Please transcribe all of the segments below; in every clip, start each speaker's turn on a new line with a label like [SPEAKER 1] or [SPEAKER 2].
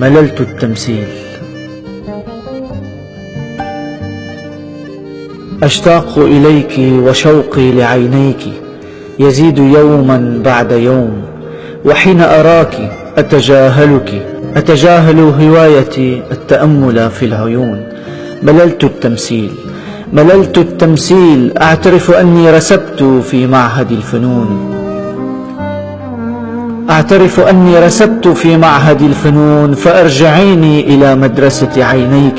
[SPEAKER 1] مللت التمثيل. أشتاق إليك وشوقي لعينيك يزيد يوما بعد يوم، وحين أراك أتجاهل هوايتي التأمل في العيون. مللت التمثيل، مللت التمثيل، أعترف أني رسبت في معهد الفنون، أعترف أني رسبت في معهد الفنون. فأرجعيني إلى مدرسة عينيك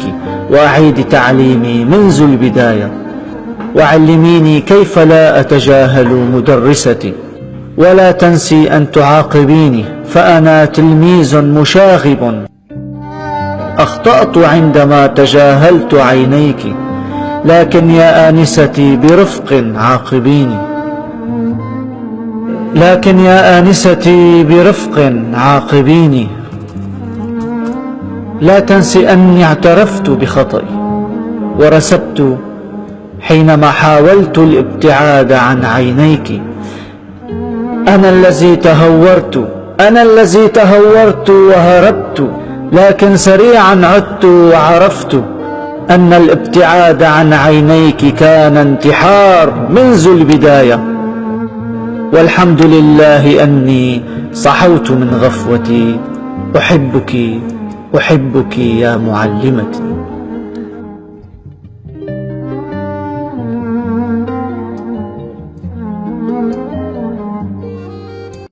[SPEAKER 1] وأعيد تعليمي منذ البداية، وعلميني كيف لا أتجاهل مدرستي، ولا تنسي أن تعاقبيني فأنا تلميذ مشاغب. أخطأت عندما تجاهلت عينيك، لكن يا آنستي برفق عاقبيني، لكن يا آنستي برفق عاقبيني. لا تنسي أني اعترفت بخطئي ورسبت حينما حاولت الابتعاد عن عينيك. أنا الذي تهورت وهربت، لكن سريعا عدت وعرفت أن الابتعاد عن عينيك كان انتحار منذ البداية. والحمد لله أني صحوت من غفوتي. أحبك يا معلمتي.